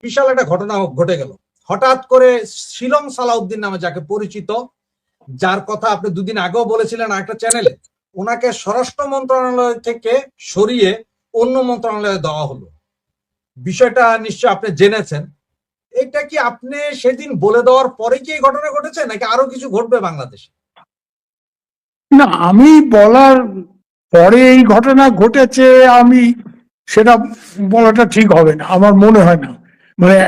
বিশাল একটা ঘটনা ঘটে গেল। হঠাৎ করে শিলং সালাউদ্দিন নামে যাকে পরিচিত, যার কথা আপনি দুদিন আগেও বলেছিলেন একটা চ্যানেলে, ওনাকে স্বরাষ্ট্র মন্ত্রণালয় থেকে সরিয়ে অন্য মন্ত্রণালয়ে দেওয়া হলো। বিষয়টা নিশ্চয় আপনি জেনেছেন। এটা কি আপনি সেদিন বলে দেওয়ার পরে কি এই ঘটনা ঘটেছে, নাকি আরো কিছু ঘটবে বাংলাদেশে? না, আমি বলার পরে এই ঘটনা ঘটেছে আমি সেটা বলাটা ঠিক হবে না, আমার মনে হয় না। মানে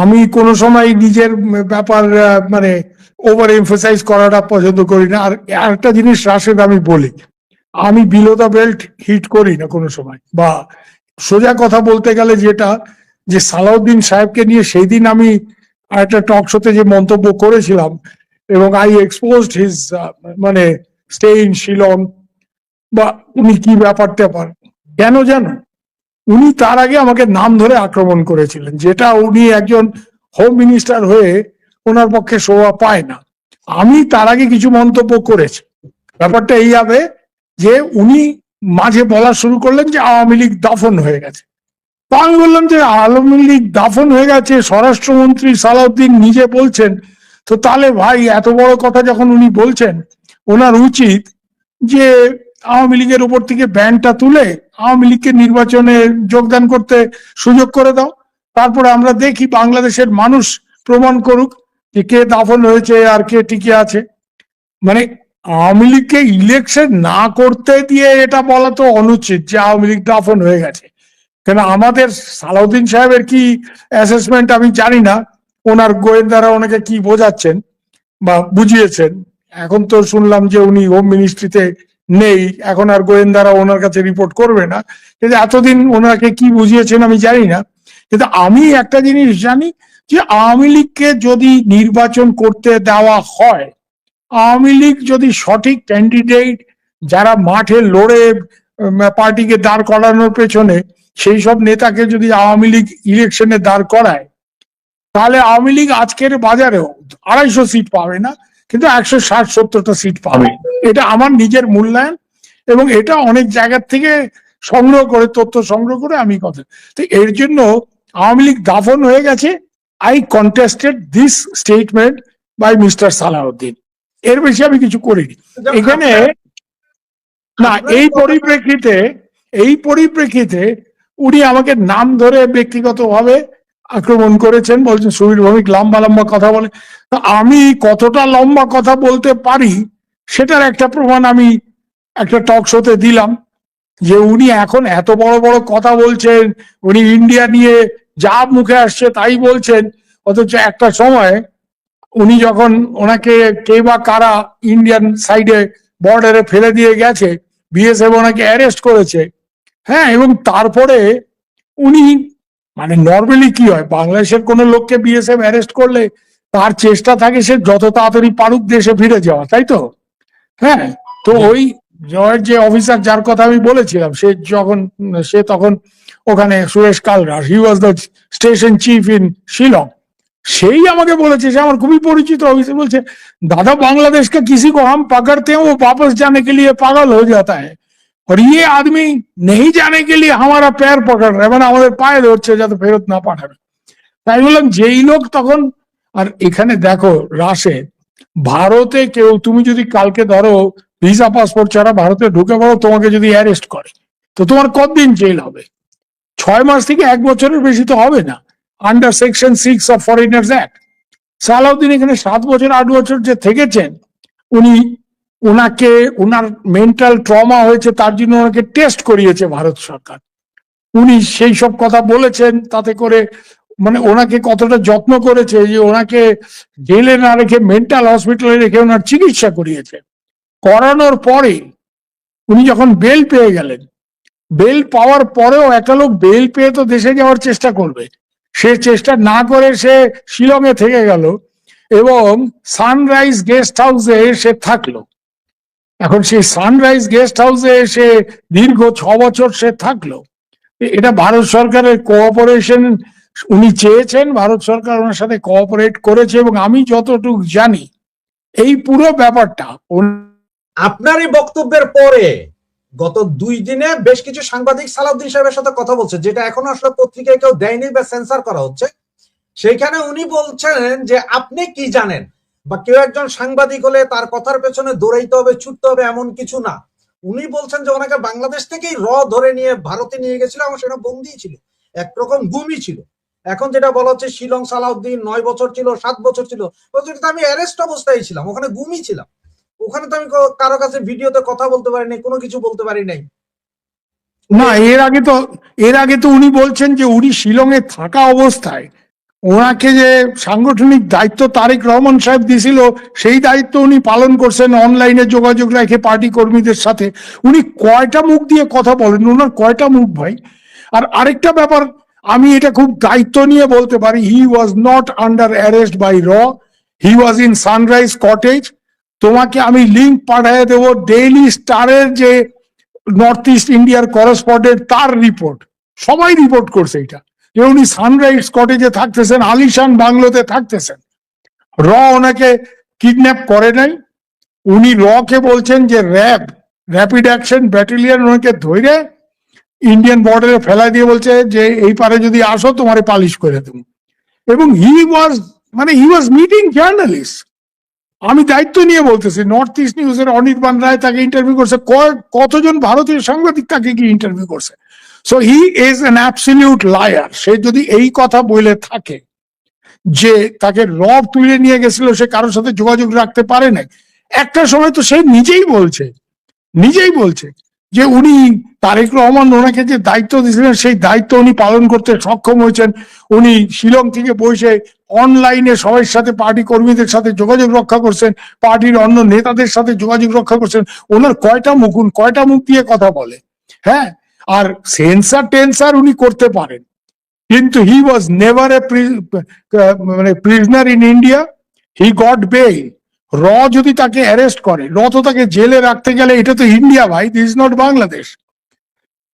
আমি কোনো সময় নিজের ব্যাপার মানে ওভার এমফাসাইজ করাটা পছন্দ করি না। আর একটা জিনিস রাশেদ আমি বলি, আমি বিলো দ্য বেল্ট হিট করি না কোনো সময়। বা সোজা কথা বলতে গেলে যেটা, যে সালাউদ্দিন সাহেবকে নিয়ে সেই দিন আমি একটা টক শোতে যে মন্তব্য করেছিলাম, এবং আই এক্সপোজড হিজ মানে স্টে ইন শিলং বা উনি কি ব্যাপার ট্যাপার, কেন জানো? উনি তার আগে আমাকে নাম ধরে আক্রমণ করেছিলেন, যেটা উনি একজন হোম মিনিস্টার হয়ে ওনার পক্ষে শোভা পায় না। আমি তার আগে কিছু মন্তব্য করেছি। ব্যাপারটা এই হবে যে উনি মাঝে বলা শুরু করলেন যে আওয়ামী লীগ দাফন হয়ে গেছে। তো আমি বললাম যে আওয়ামী লীগ দাফন হয়ে গেছে স্বরাষ্ট্রমন্ত্রী সালাউদ্দিন নিজে বলছেন, তো তাহলে ভাই এত বড় কথা যখন উনি বলছেন, ওনার উচিত যে আওয়ামী লীগের উপর থেকে ব্যানটা তুলে আওয়ামী লীগকে নির্বাচনে যোগদান করতে সুযোগ করে দাও। তারপরে আমরা দেখি বাংলাদেশের মানুষ প্রমাণ করুক যে কে দাফন হয়েছে আর কে টিকে আছে। মানে আওয়ামী লীগকে ইলেকশন না করতে দিয়ে এটা বলা তো অনুচিত যে আওয়ামী লীগ দাফন হয়ে গেছে। কেন আমাদের সালাউদ্দিন সাহেবের কি অ্যাসেসমেন্ট আমি জানি না, ওনার গোয়েন্দারা ওনাকে কি বোঝাচ্ছেন বা বুঝিয়েছেন। এখন তো শুনলাম যে উনি হোম মিনিস্ট্রিতে নেই, এখন আর গোয়েন্দারা ওনার কাছে রিপোর্ট করবে না। কিন্তু এতদিন ওনাকে কি বুঝিয়েছেন আমি জানি না। কিন্তু আমি একটা জিনিস জানি যে আওয়ামী লীগকে যদি নির্বাচন করতে দেওয়া হয়, আওয়ামী লীগ যদি সঠিক ক্যান্ডিডেট যারা মাঠে লড়ে পার্টিকে দাঁড় করানোর পেছনে, সেই সব নেতাকে যদি আওয়ামী লীগ ইলেকশনে দাঁড় করায়, তাহলে আওয়ামী লীগ আজকের বাজারেও 250 সিট পাবে না, কিন্তু 160-70টা সিট পাবে। এটা আমার নিজের মূল্যায়ন, এবং এটা অনেক জায়গার থেকে সংগ্রহ করে, তথ্য সংগ্রহ করে আমি কথা। তো এর জন্য আওয়ামী লীগ দাফন হয়ে গেছে। I contested this statement by mister Salahuddin. এর বেশি আমি কিছু করিনি এখানে। না, এই পরিপ্রেক্ষিতে উনি আমাকে নাম ধরে ব্যক্তিগতভাবে আক্রমণ করেছেন, বলছেন সুবীর ভৌমিক লম্বা লম্বা কথা বলে। তা আমি কতটা লম্বা কথা বলতে পারি সেটার একটা প্রমাণ আমি একটা টক শোতে দিলাম, যে উনি এখন এত বড় বড় কথা বলছেন, উনি ইন্ডিয়া নিয়ে যা মুখে আসছে তাই বলছেন। অথচ একটা সময় উনি যখন ওনাকে কে বা কারা ইন্ডিয়ান সাইডে বর্ডারে ফেলে দিয়ে গেছে, বিএসএফ ওনাকে অ্যারেস্ট করেছে। হ্যাঁ, এবং তারপরে উনি, মানে নর্মালি কি হয়, বাংলাদেশের কোনো লোককে বিএসএফ অ্যারেস্ট করলে তার চেষ্টা থাকে সে যত তাড়াতাড়ি পারুক দেশে ফিরে যাওয়া, তাই তো? হ্যাঁ, তো ওই জয়ের যে অফিসার যার কথা আমি বলেছিলাম, সে তখন ওখানে Suresh Kalra, he was the station chief in Shillong, সেই আমাকে বলেছে, সে আমার খুবই পরিচিত অফিসে, বলছে दादा बांग्लादेश का किसी को हम पकड़ते हैं वो वापस जाने के लिए पागल हो जाता है, और ये आदमी नहीं जाने के लिए हमारा पैर पकड़ रहा है, মানে আমাদের পায়ে ধরছে যাতে ফেরত না পাঠাবে। তাই বললাম যেই লোক তখন, আর এখানে দেখো রাশেদ, ভারতে কেউ, তুমি যদি কালকে ধরো ভিসা পাসপোর্ট ছাড়া ভারতে ঢুকে পড়ো, তোমাকে যদি অ্যারেস্ট করে তো তোমার কতদিন জেল হবে? 6 মাস থেকে 1 বছরের বেশি তো হবে না, under section 6 of foreigners act. Salahuddin এখানে 7 বছর 8 বছর যে থেকেছেন, উনি, ওনাকে, ওনার মেন্টাল ট্রমা হয়েছে, তার জন্য ওনাকে টেস্ট করিয়েছে ভারত সরকার। উনি সেই সব কথা বলেছেন, তাতে করে মানে ওনাকে কতটা যত্ন করেছে যে ওনাকে জেলে না রেখে মেন্টাল হসপিটালে রেখে ওনার চিকিৎসা করিয়েছে। করানোর পরে উনি যখন বেল পেয়ে গেলেন, বেল পাওয়ার পরেও একটা লোক বেল পেয়ে তো দেশে যাওয়ার চেষ্টা করবে, সে চেষ্টা না করে সে শিলংয়ে থেকে গেল এবং সানরাইজ গেস্ট হাউসে সে থাকলো। এখন সেই সানরাইজ গেস্ট হাউসে সে দীর্ঘ 6 বছর সে থাকলো। এটা ভারত সরকারের কোঅপারেশন, উনি চেয়েছেন, ভারত সরকার ওনার সাথে কোঅপারেট করেছে, এবং আমি যতটুকু জানি এই পুরো ব্যাপারটা। আপনার এই বক্তব্যের পরে গত 2 দিনে বেশ কিছু সাংবাদিক সালাউদ্দিন সাহেবের সাথে কথা বলছে, যেটা এখনো আসলে পত্রিকায় কেউ দেয়নি বা সেন্সর করা হচ্ছে। সেইখানে উনি বলছেন যে আপনি কি জানেন, বা কেউ একজন সাংবাদিক হলে তার কথার পেছনে দৌড়াইতে হবে, ছুটতে হবে, এমন কিছু না। উনি বলছেন যে ওনাকে বাংলাদেশ থেকেই ধরে নিয়ে ভারতে নিয়ে গেছিল এবং সেটা বন্দি ছিল, একরকম গুমই ছিল। এখন যেটা বলা হচ্ছে শিলং সালাউদ্দিন 9 বছর ছিল, 7 বছর ছিল, আমি অ্যারেস্ট অবস্থায় ছিলাম, ওখানে গুমই ছিলাম। ওখানে তো আমি কারো কাছে ভিডিওতে কথা বলতে পারি নাই, কোনো কিছু বলতে পারি নাই। না, এর আগে তো উনি বলছেন যে উনি শিলংয়ে থাকা অবস্থায় ওনাকে যে সাংগঠনিক দায়িত্ব তারেক রহমান সাহেব দিয়েছিল সেই দায়িত্ব উনি পালন করছেন, অনলাইনে যোগাযোগ রেখে পার্টি কর্মীদের সাথে। উনি কয়টা মুখ দিয়ে কথা বলেন, ওনার কয়টা মুখ ভাই? আর আরেকটা ব্যাপার, আমি এটা খুব দায়িত্ব নিয়ে বলতে পারি, he was not under arrest by র, he was in Sunrise Cottage. তোমাকে আমি লিঙ্ক পাঠিয়ে দেবো, ডেইলি স্টারের যে নর্থ ইস্ট ইন্ডিয়ার করেসপন্ডেন্ট তার রিপোর্ট, সবাই রিপোর্ট করছে এটা, যে উনি সানরাইজ কটেজে থাকতেছেন, আলিশান বাংলোতে থাকতেছেন। র ওনাকে কিডন্যাপ করে নাই। উনি র কে বলছেন যে র্যাপিড অ্যাকশন ব্যাটালিয়ন ওনাকে ধরে ইন্ডিয়ান বর্ডারে ফেলা দিয়ে বলছে যে এই পারে যদি আসো তোমারে পালিশ করে দেব। এবং হি ওয়াজ মিটিং জার্নালিস্ট। আমি দায়িত্ব নিয়ে বলতেছি, নর্থ ইস্ট নিউজের অনির্বাণ রায় তাকে ইন্টারভিউ করছে, কতজন ভারতীয় সাংবাদিক তাকে কি ইন্টারভিউ করছে। So he is an absolute liar. সে যদি এই কথা বলে থাকে যে তাকে রব তুলে নিয়ে গেছিল, সে কারোর সাথে যোগাযোগ রাখতে পারে নাই, একটা সময় তো সে নিজেই বলছে যে উনি তারেক রহমান ওনাকে যে দায়িত্ব দিয়েছিলেন সেই দায়িত্ব উনি পালন করতে সক্ষম হয়েছেন। উনি শিলং থেকে বসে অনলাইনে সবার সাথে, পার্টি কর্মীদের সাথে যোগাযোগ রক্ষা করছেন, পার্টির অন্য নেতাদের সাথে যোগাযোগ রক্ষা করছেন। ওনার কয়টা মুখ দিয়ে কথা বলে। হ্যাঁ, আর সেন্সার টেন্সার উনি করতে পারেন, কিন্তু he was never a prisoner in India, he got bail. র যদি তাকে অ্যারেস্ট করে, র তো তাকে জেলে রাখতে গেলে, এটা তো ইন্ডিয়া ভাই, দিস ইজ নট বাংলাদেশ।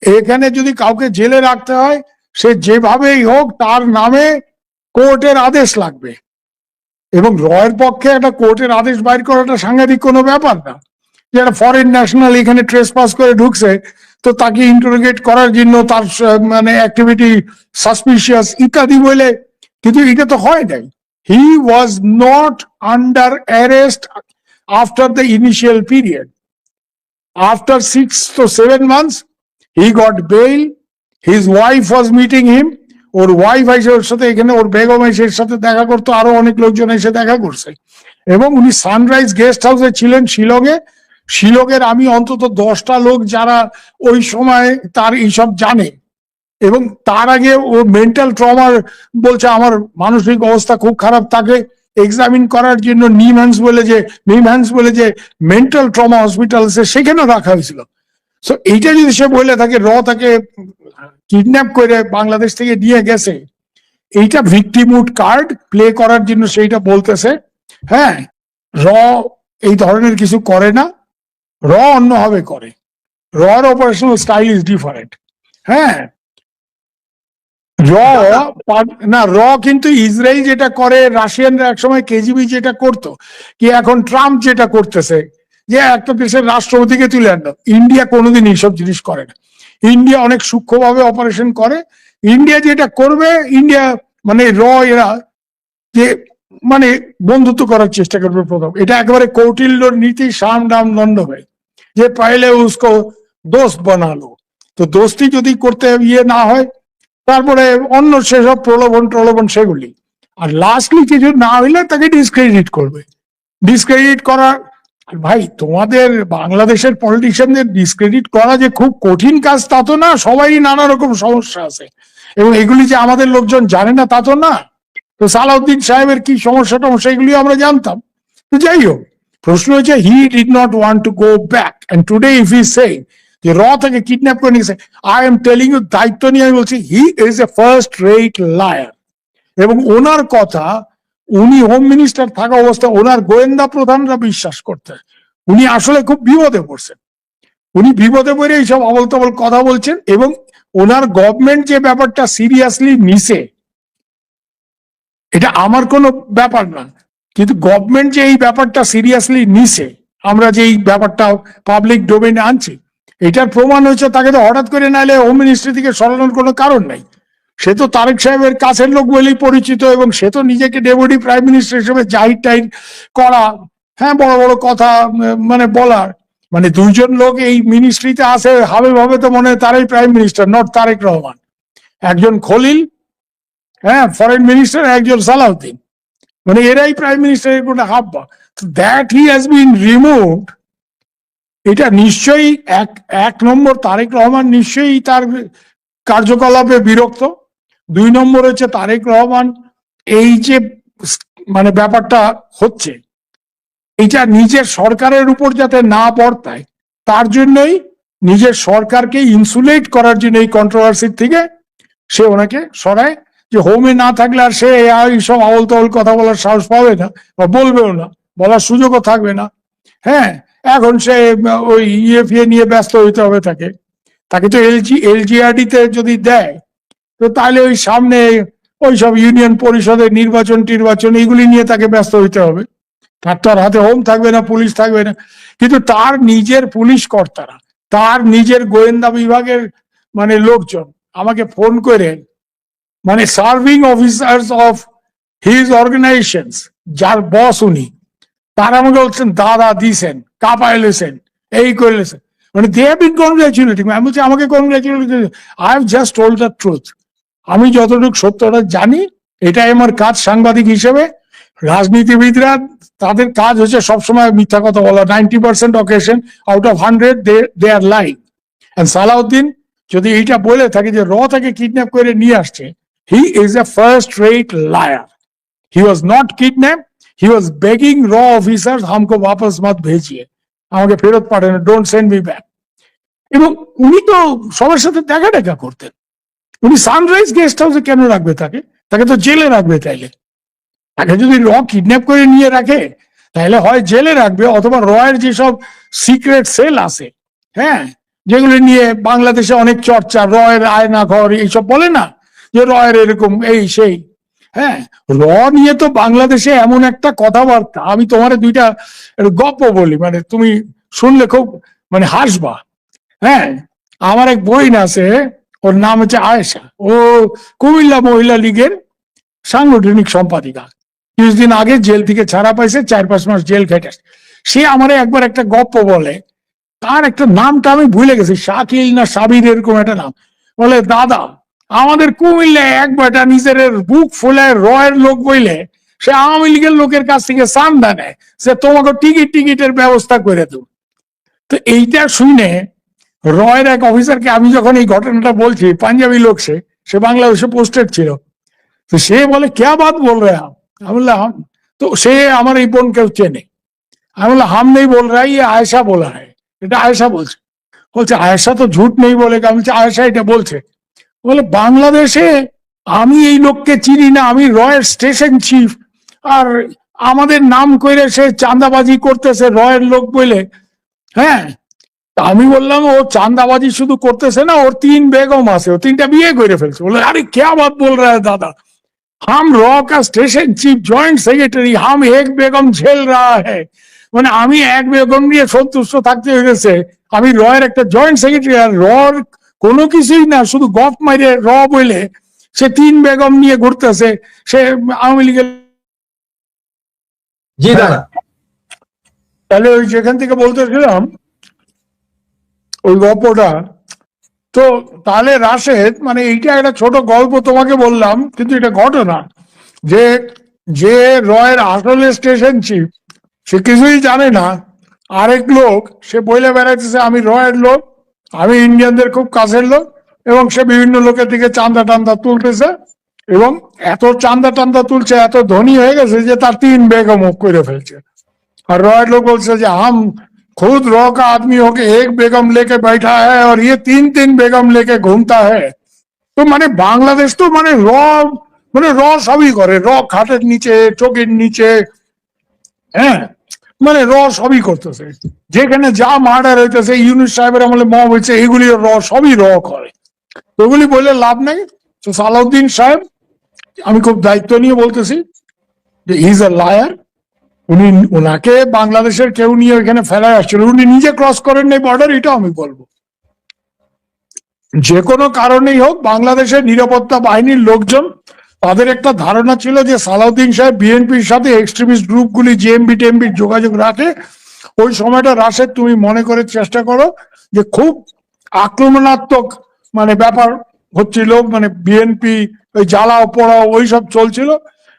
এখানে যদি কাউকে জেলে রাখতে হয়, সে যেভাবেই হোক তার নামে কোর্টের আদেশ লাগবে। এবং রয়ের পক্ষে একটা কোর্টের আদেশ বাইর করাটা সাংঘাতিক কোনো ব্যাপার না। যে একটা ফরেন ন্যাশনাল এখানে ট্রেস পাস করে ঢুকছে, তো তাকে ইন্টারোগেট করার জন্য তার অ্যাক্টিভিটি সাসপিশিয়াস ইত্যাদি বলে, কিন্তু এটা তো হয় নাই। He was not under arrest after the initial period. After 6 to 7 months he got bail. His wife was meeting him. Or wife এসে ওর সাথে, এখানে ওর বেগম এসে এর সাথে দেখা করতো, আরো অনেক লোকজন এসে দেখা করছে। এবং উনি সানরাইজ গেস্ট হাউসে ছিলেন শিলংয়ের আমি অন্তত 10টা লোক যারা ওই সময় তার এইসব জানে। এবং তার আগে ও মেন্টাল ট্রমার বলছে, আমার মানসিক অবস্থা খুব খারাপ, তাকে এক্সামিন করার জন্য নিমহ্যান্স বলে যে মেন্টাল ট্রমা হসপিটাল, সেখানে রাখা হয়েছিল। সো এইটা যদি সে বলে থাকে র তাকে কিডন্যাপ করে বাংলাদেশ থেকে নিয়ে গেছে, এইটা ভিক্টিমহুড কার্ড প্লে করার জন্য সেইটা বলতেছে। হ্যাঁ, র এই ধরনের কিছু করে না, র অন্যভাবে করে। রর অপারেশনাল স্টাইল ইজ ডিফারেন্ট। হ্যাঁ, র কিন্তু ইসরায়েল যেটা করে, রাশিয়ানরা একসময় কেজিবি যেটা করতো, কি এখন ট্রাম্প যেটা করতেছে, যে একটা দেশের রাষ্ট্রপতিকে তুলে আনলো। ইন্ডিয়া কোনোদিন এইসব জিনিস করে না। ইন্ডিয়া অনেক সূক্ষ্মভাবে অপারেশন করে। ইন্ডিয়া যেটা করবে, ইন্ডিয়া এরা যে বন্ধুত্ব করার চেষ্টা করবে প্রথম। এটা একেবারে কৌটিল্যর নীতি, সাম ডাম দণ্ড হয়, যে পাইলে উসকো দোস্ত বানালো। তো দোস্তি যদি করতে না হয়, তারপরে অন্য সেসব প্রলোভন সেগুলি। আর লাস্টলি কিছু না হইলে তাকে ডিসক্রেডিট করা। ভাই, তোমাদের বাংলাদেশের পলিটিশিয়ানদের ডিসক্রেডিট করা যে খুব কঠিন কাজ তা তো না, সবাই নানা রকম সমস্যা আছে, এবং এগুলি যে আমাদের লোকজন জানে না তা তো না। তো সালাউদ্দিন সাহেবের কি সমস্যা এগুলি আমরা জানতাম। তো যাই হোক, প্রশ্ন হচ্ছে he did not want to go back, and today if he saying যে র তাকে কিডন্যাপ করে নিয়েছে, আই এম টেলিং ইউ, দায়িত্ব নিয়ে আমি বলছি, he is a first rate liar. এবং ওনার কথা, উনি হোম মিনিস্টার থাকা অবস্থা ওনার গোয়েন্দা প্রধানরা বিশ্বাস করতে, উনি আসলে খুব বিপদে পড়ছেন। উনি বিপদে পড়ে এইসব আবল তাবল কথা বলছেন। এবং ওনার গভর্নমেন্ট যে ব্যাপারটা সিরিয়াসলি নিছে, এটা আমার কোনো ব্যাপার না, কিন্তু গভর্নমেন্ট যে এই ব্যাপারটা সিরিয়াসলি নিছে, আমরা যে এই ব্যাপারটা পাবলিক ডোমেইনে আনছি, এটার প্রমাণ হচ্ছে তাকে তো হঠাৎ করে নাইলে হোম মিনিস্ট্রি থেকে সরানোর কোনো কারণ নাই। সে তো তারেক সাহেবের কাছের লোক বলেই পরিচিত, এবং সে তো নিজেকে ডেপুটি প্রাইম মিনিস্টার হিসেবে জাহির টাহির করা, হ্যাঁ, বড় বড় কথা মানে বলার, মানে দুইজন লোক এই মিনিস্ট্রিতে আছে হবে ভাবে তো মনে হয় তারাই prime minister, not Tarique Rahman. একজন খলিল, হ্যাঁ, ফরেন মিনিস্টার, একজন সালাউদ্দিন, মানে এরাই প্রাইম মিনিস্টার, এর কোনো হাব্বা। That he has been removed, এটা নিশ্চয়ই এক নম্বর তারেক রহমান নিশ্চয়ই তার কার্যকলাপে বিরক্ত। দুই নম্বর হচ্ছে তারেক রহমান এই যে মানে ব্যাপারটা হচ্ছে, এটা নিজের সরকারের উপর যাতে না বর্তায় তার জন্যই নিজের সরকারকে ইনসুলেট করার জন্য এই কন্ট্রোভার্সির থেকে সে ওনাকে সরায়, যে হোমে না থাকলে আর সে এইসব আউল তাউল কথা বলার সাহস পাবে না, বা বলবেও না, বলার সুযোগও থাকবে না। হ্যাঁ, এখন সে ওই ইএফএ নিয়ে ব্যস্ত হইতে হবে তাকে। তাকে তো এলজিআরডি তে যদি দেয় তো তাহলে ওই সামনে ওই সব ইউনিয়ন পরিষদের নির্বাচন এইগুলি নিয়ে তাকে ব্যস্ত হইতে হবে। তার তো আর হাতে হোম থাকবে না, পুলিশ থাকবে না। কিন্তু তার নিজের পুলিশ কর্তারা, তার নিজের গোয়েন্দা বিভাগের মানে লোকজন আমাকে ফোন করে, মানে serving officers of his organisation, যার বস উনি, তারা আমাকে বলছেন দাদা দিছেন, কাপাইলেছেন, এই করলেছেন, মানে দে হ্যাভ বিন কনগ্রাচুলেটিং। আমি বলছি আমাকে congratulate, I have just told the truth. আমি যতটুকু সত্যটা জানি, এটাই আমার কাজ সাংবাদিক হিসেবে। রাজনীতিবিদরা তাদের কাজ হচ্ছে সবসময় মিথ্যা কথা বলা, 90% occasion out of 100 they are lying. Salahuddin যদি এইটা বলে থাকে যে র তাকে কিডন্যাপ করে নিয়ে আসছে, he is a first rate liar. He was not kidnap, he was begging র অফিসার হামকো वापस मत भेजिए, আমাকে ফেরত পাঠান, ডোন্ট সেন্ড মি ব্যাক। এবং উনি তো সবার সাথে দেখা দেখা করতেন। উনি সানরাইজ গেস্ট হাউসে কেন রাখবে তাকে? তাকে তো জেলে রাখবে। তাইলে তাকে যদি র কিডন্যাপ করে নিয়ে রাখে তাহলে হয় জেলে রাখবে, অথবা রয়ের যেসব সিক্রেট সেল আছে, হ্যাঁ, যেগুলো নিয়ে বাংলাদেশে অনেক চর্চা, রয়ের আয়না ঘর এইসব বলে না, যে রয়ের এরকম এই সেই, হ্যাঁ, র নিয়ে তো বাংলাদেশে এমন একটা কথাবার্তা, আমি তোমার দুইটা গল্প বলি, মানে তুমি শুনলে খুব মানে হাসবা। হ্যাঁ, আমার এক বোন আছে, ওর নাম হচ্ছে আয়েশা, ও কুমিল্লা মহিলা লীগের সাংগঠনিক সম্পাদিকা। কিছুদিন আগে জেল থেকে ছাড়া পাইছে, 4-5 মাস জেল খেটে। সে আমারে একবার একটা গপ্প বলে, তার একটা নামটা আমি ভুলে গেছি, শাকিল না সাবির এরকম একটা নাম। বলে দাদা, আমাদের কুমিল্লায় এক বেটা নিজের বুক ফুলে রয়ের লোক বইলে সে আওয়ামী লীগের লোকের কাছ থেকে চান্দা নেয়, সে তোমাকে টিকিটের ব্যবস্থা করে দেব। তো এইটা শুনে রয়ের এক অফিসারকে আমি যখন এই ঘটনাটা বলছি, পাঞ্জাবি লোক, সে বাংলাদেশে পোস্টেড ছিল, তো সে বলে ক্যা বাত বল রে আপ? আমি বললাম হাম, তো সে আমার এই বোনকেও চেনে। আমি বললাম হাম নেই বল রা, ইয়ে আয়েশা বলা হয়, এটা আয়েশা বলছে। বলছে আয়েশা তো ঝুট নেই বলে, আমি বলছি আয়েশা এটা বলছে। বলে বাংলাদেশে আমি এই লোককে চিনি না, আমি রয়ের স্টেশন চিফ, আর আমাদের নাম করে সে চাঁদাবাজি করতেছে রয়ের লোক বলে। হ্যাঁ, আমি বললাম ও চাঁদাবাজি শুধু করতেছে না, ওর 3 বেগম আছে, ও 3টা বিয়ে করে ফেলছে। বলে আরে ক্যা বাত বল রা है দাদা, हम रॉ का स्टेशन चीफ जॉइंट सेक्रेटरी, हम एक बेगम झेल रहा है। মানে আমি এক বেগম নিয়ে সন্তুষ্ট থাকতে হয়েছে, আমি রয়ের একটা জয়েন্ট সেক্রেটারি, আর রর কোনো কিছুই না, শুধু গপ মাইরে র বলে সে 3 বেগম নিয়ে ঘুরতেছে, সে আওয়ামী লীগের। জি দাদা। তাহলে ওই যেখান থেকে বলতেছিলাম ওই গল্পটা, তো তাহলে রাশেদ, মানে এইটা একটা ছোট গল্প তোমাকে বললাম, কিন্তু এটা ঘটনা যে যে রয়ের আসলে স্টেশন চিফ সে কিছুই জানে না, আরেক লোক সে বইলে বেড়াইতেছে আমি রয়ের লোক, আমি ইন্ডিয়ানদের খুব কাছের লোক, এবং সে বিভিন্ন লোকের দিকে চান্দা টান্দা তুলতেছে, এবং এত চান্দা টান্দা তুলছে, এত ধনী হয়ে গেছে যে তার 3 বেগম করে ফেলছে। और रॉय लोग बोलते हैं हम खुद रॉ का आदमी होके एक बेगम लेके बैठा है और ये 3-3 बेगम लेके घूमता है। तो माने बांग्लादेश तो माने র সবই করে, র খাটের নিচে, চোখের নিচে, হ্যাঁ, মানে র সবই করতেছে, যেখানে যা মার্ডার হইতেছে, ইউনুস সাহেবের আমলে মব হয়েছে, এগুলি র সবই র করে। ওগুলি বলে লাভ নেই। তো সালাউদ্দিন সাহেব, আমি খুব দায়িত্ব নিয়ে বলতেছি যে ইজ এ লায়ার। উনি, ওনাকে বাংলাদেশের কেউ নিয়ে ওইখানে ফেলায় আসছিল, উনি নিজে ক্রস করেন নাই বর্ডার, এটা আমি বলবো। যে কোনো কারণেই হোক বাংলাদেশের নিরাপত্তা বাহিনীর লোকজন, তাদের একটা ধারণা ছিল যে সালাউদ্দিন সাহেব বিএনপির সাথে এক্সট্রিমিস্ট গ্রুপগুলি জেএমবি টেমবির যোগাযোগ রাখে। ওই সময়টা রাশেদ তুমি মনে করে চেষ্টা করো যে খুব আক্রমণাত্মক মানে ব্যাপার হচ্ছিল, মানে বিএনপি ওই জ্বালাও পোড়াও ওই সব চলছিল।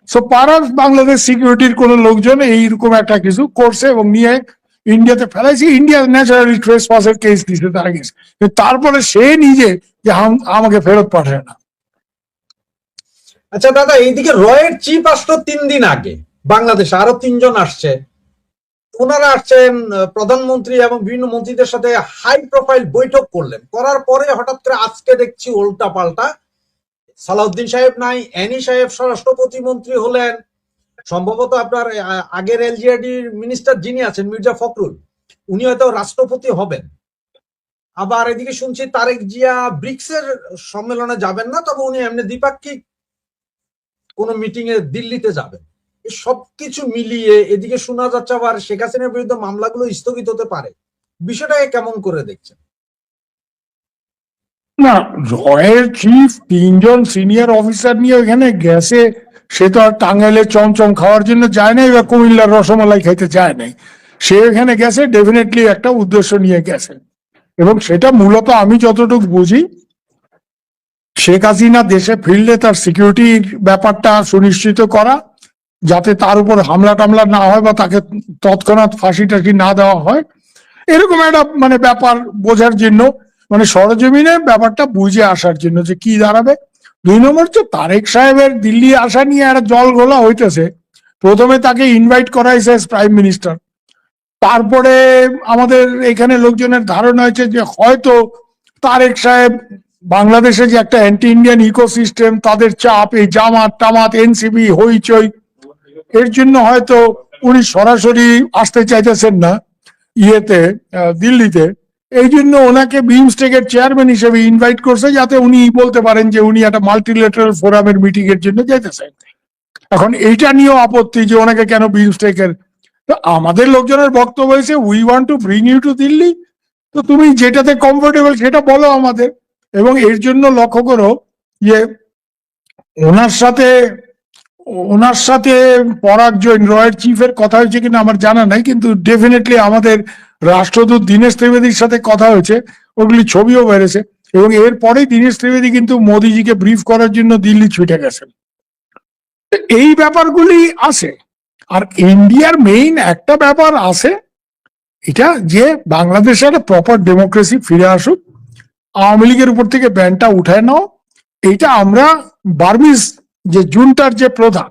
সো পারাস বাংলাদেশ সিকিউরিটির কোন লোকজন এইরকম একটা কিছু করছে এবং নিয়ে ইন্ডিয়াতে ফেলাইছি। ইন্ডিয়া ন্যাচারালি ট্রেস পাসের কেস দিছে তার আগেছে, তারপরে সে নিজে যে আমাকে ফেরত পাঠায় না। আচ্ছা দাদা, এইদিকে রয়ের চিফ আসলো 3 দিন আগে বাংলাদেশে, আরো 3জন আসছে। ওনারা আসছেন প্রধানমন্ত্রী এবং বিভিন্ন মন্ত্রীদের সাথে হাই প্রোফাইল বৈঠক করলেন, করার পরে হঠাৎ করে আজকে দেখছি উল্টা পাল্টা। সালাউদ্দিন সাহেব নাই, অ্যানি সাহেব স্বরাষ্ট্র প্রতিমন্ত্রী হলেন, সম্ভবত আপনার আগের এলজিআরডির মিনিস্টার যিনি আছেন মির্জা ফখরুল, উনি হয়তো রাষ্ট্রপতি হবেন। আবার এদিকে শুনছি তারেক জিয়া ব্রিক্সের সম্মেলনে যাবেন না, তবে উনি এমনি দ্বিপাক্ষিক কোন মিটিং এ দিল্লিতে যাবেন। সবকিছু মিলিয়ে এদিকে শোনা যাচ্ছে আবার শেখ হাসিনার বিরুদ্ধে মামলাগুলো স্থগিত হতে পারে। বিষয়টাকে কেমন করে দেখছেন? না, রয়ের চিফ 3জন সিনিয়র অফিসার নিয়ে ওখানে গেছে, সে তো আর টাঙ্গাইলে চমচম খাওয়ার জন্য যায় নাই বা কুমিল্লার রসমালাই খাইতে যায় নাই। সে এখানে গেছে ডেফিনেটলি একটা উদ্দেশ্য নিয়ে গেছে, এবং সেটা মূলত আমি যতটুকু বুঝি শেখ হাসিনা দেশে ফিরলে তার সিকিউরিটির ব্যাপারটা সুনিশ্চিত করা, যাতে তার উপর হামলা টামলা না হয় বা তাকে তৎক্ষণাৎ ফাঁসি টাসি না দেওয়া হয়, এরকম একটা মানে ব্যাপার বোঝার জন্য, মানে সরজমিনে ব্যাপারটা বুঝে আসার জন্য যে কি দাঁড়াবে। 2 নম্বর হচ্ছে তারেক সাহেবের দিল্লি আসা নিয়ে একটা জল ঘোলা হইতেছে। প্রথমে তাকে ইনভাইট করাইছে প্রাইম মিনিস্টার, তারপরে আমাদের এখানে লোকজনের ধারণা হয়েছে যে হয়তো তারেক সাহেব বাংলাদেশে যে একটা অ্যান্টি ইন্ডিয়ান ইকোসিস্টেম, তাদের চাপ, এই জামাত টামাত এনসিপি হইচই, এর জন্য হয়তো উনি সরাসরি আসতে চাইতেছেন না ইয়েতে দিল্লিতে। এই জন্য ওনাকে বিমস্টেকের চেয়ারম্যান হিসেবে ইনভাইট করছে, যাতে উনি বলতে পারেন যে উনি একটা মাল্টিলেটারাল ফোরামের মিটিং এর জন্য যাইতেছেন। এখন এইটা নিয়েও আপত্তি যে ওনাকে কেন বিমস্টেকের। তো আমাদের লোকজনের বক্তব্য হয়েছে we want to bring you to Delhi, তো তুমি যেটাতে কমফোর্টেবল সেটা বলো আমাদের। এবং এর জন্য লক্ষ্য করো যে ওনার সাথে ওনার সাথে পরাগ জৈন রয়ের চিফের কথা হয়েছে কিনা আমার জানা নাই, কিন্তু ডেফিনেটলি আমাদের রাষ্ট্রদূত দীনেশ ত্রিবেদীর সাথে কথা হয়েছে, ওগুলি ছবিও বেড়েছে। এবং এরপরেই দীনেশ ত্রিবেদী কিন্তু মোদিজিকে ব্রিফ করার জন্য দিল্লি ছুটে গেছেন। এই ব্যাপারগুলি আছে। আর ইন্ডিয়ার মেইন একটা ব্যাপার আছে, এটা যে বাংলাদেশে একটা প্রপার ডেমোক্রেসি ফিরে আসুক, আওয়ামী লীগের উপর থেকে ব্যানটা উঠায় নাও। এটা আমরা বার্মিজ যে জুনটার যে প্রধান,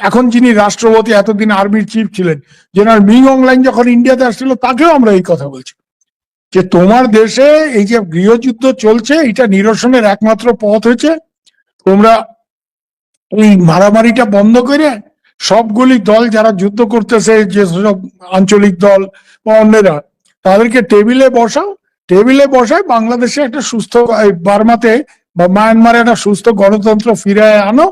এখন যিনি রাষ্ট্রপতি, এতদিন আর্মির চিফ ছিলেন জেনারেল মিং অংলাইন, যখন ইন্ডিয়াতে আসছিল তাকেও আমরা এই কথা বলছি যে তোমার দেশে এই যে গৃহযুদ্ধ চলছে, এটা নিরসনের একমাত্র পথ হয়েছে তোমরা এই মারামারিটা বন্ধ করে সবগুলি দল যারা যুদ্ধ করতেছে, যে সব আঞ্চলিক দল বা অন্যরা, তাদেরকে টেবিলে বসাও। টেবিলে বসায় বাংলাদেশে একটা সুস্থ, বার্মাতে বা মায়ানমারে একটা সুস্থ গণতন্ত্র ফিরে আনো।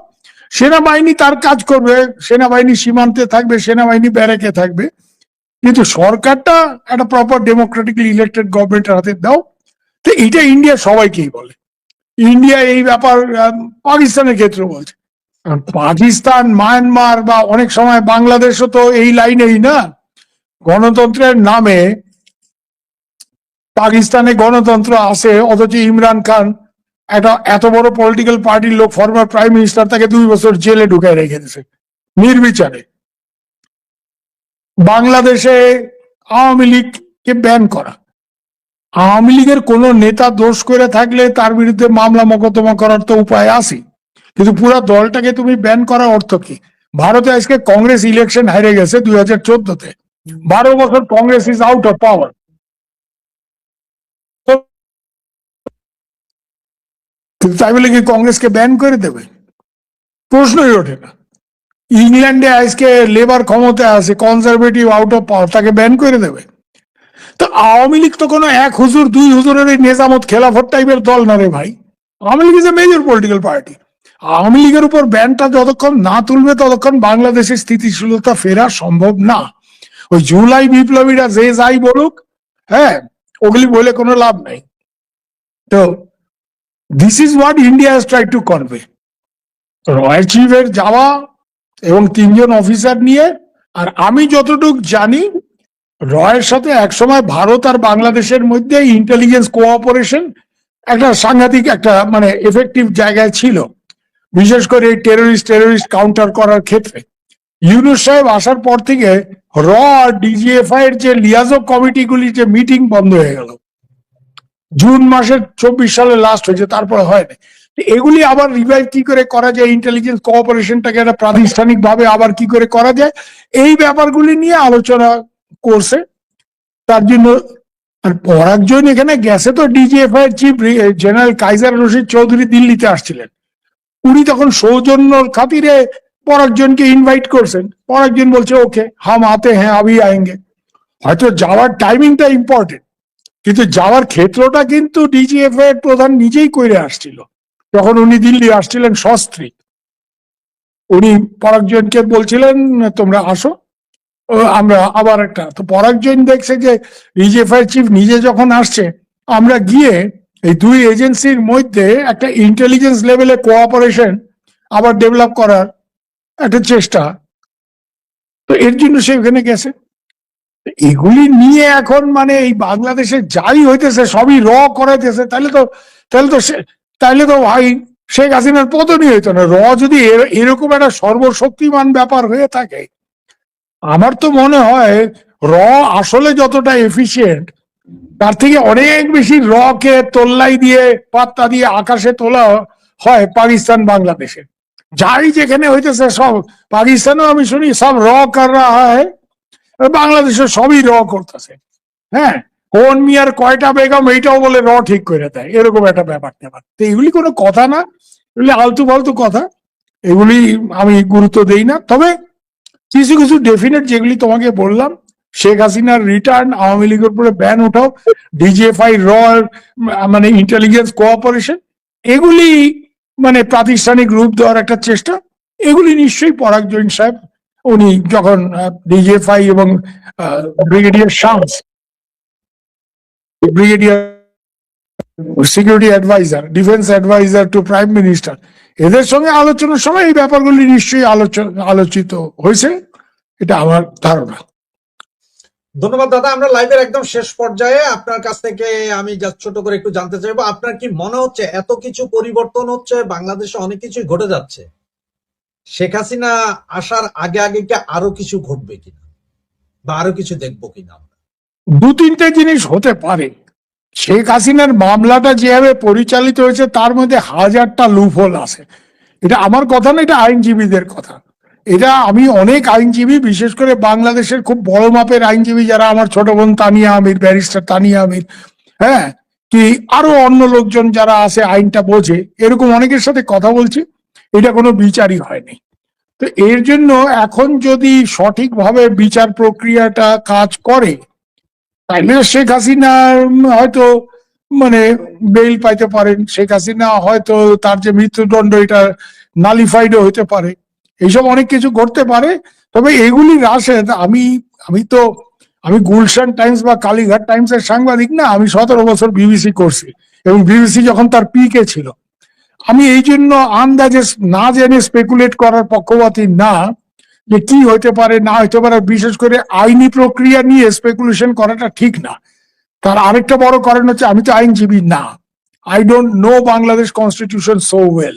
সেনাবাহিনী তার কাজ করবে, সেনাবাহিনী সীমান্তে থাকবে, সেনাবাহিনী ব্যারেকে থাকবে, কিন্তু সরকারটা একটা প্রপার ডেমোক্রেটিকলি ইলেক্টেড গভর্নমেন্টের হাতে দাও। তো এটা ইন্ডিয়া সবাইকেই বলে। ইন্ডিয়া এই ব্যাপার পাকিস্তানের ক্ষেত্রে বলছে। পাকিস্তান, মায়ানমার বা অনেক সময় বাংলাদেশও তো এই লাইনেই না। গণতন্ত্রের নামে পাকিস্তানে গণতন্ত্র আছে, অথচ ইমরান খান একটা এত বড় পলিটিক্যাল পার্টির লোক, ফরমার প্রাইম মিনিস্টার, তাকে 2 বছর জেলে ঢুকায় রেখে দিয়েছে নির্বিচারে। বাংলাদেশে আওয়ামী লীগকে ব্যান করা, আওয়ামী লীগের কোন নেতা দোষ করে থাকলে তার বিরুদ্ধে মামলা মোকদ্দমা করার তো উপায় আছে, কিন্তু পুরো দলটাকে তুমি ব্যান করার অর্থ কি? ভারতে আজকে কংগ্রেস ইলেকশন হেরে গেছে 2014-তে, 12 বছর Congress is out of power. তাই বলে কি কংগ্রেসকে ব্যান করে দেবে? প্রশ্নই ওঠে না। ইংল্যান্ডে আজকে লেবার ক্ষমতা আছে, কনজারভেটিভ আউট অফ পাওয়ার, তাকে ব্যান করে দেবে? তো আওয়ামী লীগ তো কোনো 1 হুজুর 2 হুজুরের এই নেজামত খেলাফত টাইপের দল না রে ভাই। Awami League is a major political party. Awami লীগের উপর ব্যানটা যতক্ষণ না তুলবে ততক্ষণ বাংলাদেশের স্থিতিশীলতা ফেরা সম্ভব না। ওই জুলাই বিপ্লবীরা যে যাই বলুক, হ্যাঁ, ওগুলি বলে কোনো লাভ নাই। তো this is what India has try to convey. Royal চিফের যাওয়া এবং 3 জন অফিসার নিয়ে, আর আমি যতটুকু জানি রয়ের সাথে একসময় ভারত আর বাংলাদেশের মধ্যে ইন্টেলিজেন্স কোঅপারেশন একটা সাংঘাতিক একটা মানে এফেক্টিভ জায়গায় ছিল, বিশেষ করে এই টেররিস্ট কাউন্টার করার ক্ষেত্রে। ইউনূস সাহেব আসার পর থেকে র আর ডিজিএফআই এর যে লিয়াজো কমিটিগুলি যে মিটিং বন্ধ হয়ে গেল, জুন মাসের 24 সালে লাস্ট হয়েছে, তারপরে হয়নি। এগুলি আবার রিভাইভ কি করে করা যায়, ইন্টেলিজেন্স কোঅপারেশনটাকে একটা প্রাতিষ্ঠানিক ভাবে আবার কি করে করা যায়, এই ব্যাপারগুলি নিয়ে আলোচনা করছে। তার জন্য আর পরাগজন এখানে গেছে তো ডিজিএফআই এর chief general Kaiser Rashid Chowdhury দিল্লিতে আসছিলেন, উনি তখন সৌজন্যর খাতিরে পরাগজনকে ইনভাইট করছেন। পরাগজন বলছে ওকে হাম আতে হ্যাঁ আবি আয়েঙ্গে। হয়তো যাওয়ার টাইমিংটা ইম্পর্টেন্ট, কিন্তু যাওয়ার ক্ষেত্রটা কিন্তু ডিজিএফআই এর প্রধান নিজেই করে আসছিল। যখন উনি দিল্লি আসছিলেন সস্ত্রী, উনি পরাগজনকে বলছিলেন তোমরা আসো, আমরা আবার একটা। তো পরাগজন দেখছে যে ডিজিএফআই চিফ নিজে যখন আসছে, আমরা গিয়ে এই দুই এজেন্সির মধ্যে একটা ইন্টেলিজেন্স লেভেলে কোঅপারেশন আবার ডেভেলপ করার একটা চেষ্টা, তো এর জন্য সে ওখানে গেছে। এগুলি নিয়ে এখন মানে এই বাংলাদেশে যাই হইতেছে সবই র করাইতেছে, তাহলে তো ভাই শেখ হাসিনার পতনই হইতো না। র যদি এরকম একটা সর্বশক্তিমান ব্যাপার হয়ে থাকে, আমার তো মনে হয় র আসলে যতটা এফিশিয়েন্ট, তার থেকে অনেক বেশি র কে তোল্লাই দিয়ে পাত্তা দিয়ে আকাশে তোলা হয় পাকিস্তান বাংলাদেশে। যাই যেখানে হইতেছে সব, পাকিস্তানেও আমি শুনি সব র কর রা হয়, বাংলাদেশে সবই র করতেছে। হ্যাঁ, কোন মিয়ার কয়টা বেগম এইটাও বলে র ঠিক করে দেয়, এরকম একটা ব্যাপার ট্যাপার। তো এগুলি কোনো কথা না, এগুলি আলতু ফালতু কথা, এগুলি আমি গুরুত্ব দেই না। তবে কিছু কিছু ডেফিনেট যেগুলি তোমাকে বললাম, শেখ হাসিনার রিটার্ন, আওয়ামী লীগের উপরে ব্যান ওঠাও, ডিজিএফআই র মানে ইন্টেলিজেন্স কোঅপারেশন, এগুলি মানে প্রাতিষ্ঠানিক রূপ দেওয়ার একটা চেষ্টা, এগুলি নিশ্চয়ই পরাগজন সাহেব উনি যখন ডিজিএফআই এবং brigadier Shams, brigadier security adviser, defence adviser to prime minister, এদের সঙ্গে আলোচনার সময় এই ব্যাপারগুলি নিশ্চয়ই আলোচিত হয়েছে, এটা আমার ধারণা। ধন্যবাদ দাদা। আমরা লাইভের একদম শেষ পর্যায়ে আপনার কাছ থেকে আমি জাস্ট ছোট করে একটু জানতে চাইবো, আপনার কি মনে হচ্ছে এত কিছু পরিবর্তন হচ্ছে, বাংলাদেশে অনেক কিছুই ঘটে যাচ্ছে, শেখ হাসিনা আসার আগে আগে কি আরো কিছু ঘটবে কিনা বা আরো কিছু দেখবো কিনা আমরা? দু তিনটে জিনিস হতে পারে। শেখ হাসিনার মামলাটা যেভাবে পরিচালিত হয়েছে তার মধ্যে হাজারটা লুপহোল আছে। এটা আমার কথা না, এটা আইনজীবীদের কথা। এটা আমি অনেক আইনজীবী, বিশেষ করে বাংলাদেশের খুব বড় মাপের আইনজীবী যারা, আমার ছোট বোন তানিয়া আমির, ব্যারিস্টার তানিয়া আমির, হ্যাঁ, কি আরো অন্য লোকজন যারা আছে আইনটা বোঝে, এরকম অনেকের সাথে কথা বলছি, এটা কোনো বিচারই হয়নি। তো এর জন্য এখন যদি সঠিকভাবে বিচার প্রক্রিয়াটা কাজ করে, তাহলে শেখ হাসিনা হয়তো মানে বেইল পাইতে পারেন, শেখ হাসিনা হয়তো তার যে মৃত্যুদণ্ড এটা নালিফাইডও হতে পারে, এইসব অনেক কিছু ঘটতে পারে। তবে এগুলি রাশেদ, আমি গুলশান টাইমস বা কালীঘাট টাইমস এর সাংবাদিক না, আমি 17 বছর বিবিসি করছি, এবং বিবিসি যখন তার পিকে ছিল। আমি এই জন্য আন্দাজে না জেনে স্পেকুলেট করার পক্ষপাতী না, যে কি হইতে পারে না হইতে পারে, বিশেষ করে আইনি প্রক্রিয়া নিয়ে স্পেকুলেশন করাটা ঠিক না। তার আরেকটা বড় কারণ হচ্ছে আমি তো আইনজীবী না, I don't know Bangladesh constitution so well.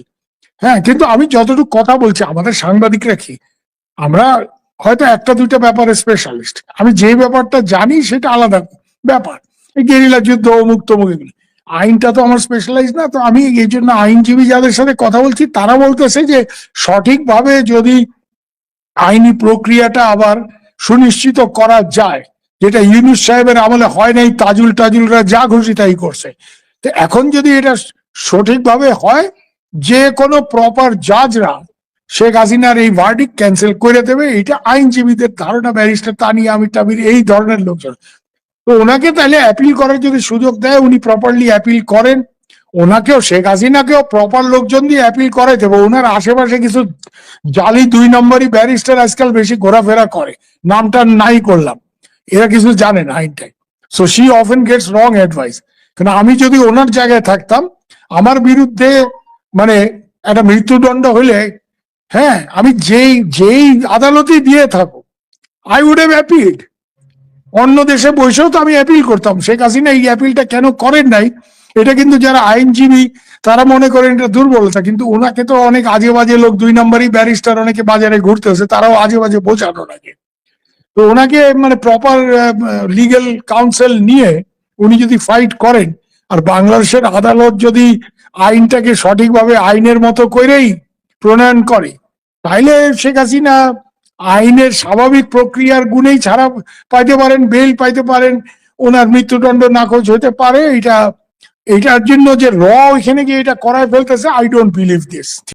হ্যাঁ, কিন্তু আমি যতটুকু কথা বলছি, আমাদের সাংবাদিকরা কি, আমরা হয়তো একটা দুইটা ব্যাপারে স্পেশালিস্ট, আমি যে ব্যাপারটা জানি সেটা আলাদা ব্যাপার, গেরিলা যুদ্ধ অমুক তমুক, এগুলি আইনটা তো আমার স্পেশালাইজ না। তো আমি এই জন্য আইনজীবী যাদের সাথে কথা বলছি তারা বলতেছে যে সঠিকভাবে যদি আইনি প্রক্রিয়াটা আবার সুনিশ্চিত করা যায়, যেটা ইউনূস সাহেবের আমলে হয় নাই, তাজুলরা যা খুশি তাই করছে, তো এখন যদি এটা সঠিকভাবে হয়, যে কোনো প্রপার জাজরা শেখ হাসিনার এই ভার্ডিক্ট ক্যান্সেল করে দেবে, এটা আইনজীবীদের ধারণা, ব্যারিস্টার তানিয়া আমির টামির এই ধরনের লোকজন। তো ওনাকে তাহলে অ্যাপিল করার যদি সুযোগ দেয়, উনি প্রপারলি অ্যাপিল করেন, ওনাকেও শেখ হাসিনাকেও প্রপার লোকজন দিয়ে অ্যাপিল করাই দেবো। ওনার আশেপাশে কিছু জালি 2 নম্বরই ব্যারিস্টার আজকাল বেশি ঘোরাফেরা করে, নামটা নাই করলাম, এরা কিছু জানে না আইনটাই, so she often gets wrong advice. কারণ আমি যদি ওনার জায়গায় থাকতাম, আমার বিরুদ্ধে মানে একটা মৃত্যুদণ্ড হলে, হ্যাঁ, আমি যেই যেই আদালতেই দিয়ে থাকো, আই উড হ্যাভ অ্যাপিলড। অন্য দেশে বসেও তো আমি অ্যাপিল করতাম। শেখ হাসিনা এই অ্যাপিলটা কেন করেন নাই, এটা কিন্তু যারা আইনজীবী তারা মনে করেন এটা দুর্বলতা, কিন্তু ওনাকে তো অনেক আজে বাজে লোক, 2 নম্বরই ব্যারিস্টার অনেকে বাজারে ঘুরতেছে, তারাও আজে বাজে বোঝানো লাগে। তো ওনাকে মানে প্রপার লিগ্যাল কাউন্সিল নিয়ে উনি যদি ফাইট করেন, আর বাংলাদেশের আদালত যদি আইনটাকে সঠিকভাবে আইনের মতো করেই প্রণয়ন করে, তাইলে শেখ হাসিনা আইনের স্বাভাবিক প্রক্রিয়ার গুণেই ছাড়া পাইতে পারেন, বেল পাইতে পারেন, ওনার মৃত্যুদণ্ড নাকচ হতে পারে। এটার জন্য যে র এখানে গিয়ে এটা করায় ফেলতেছে, আই ডোন্ট বিলিভ দিস।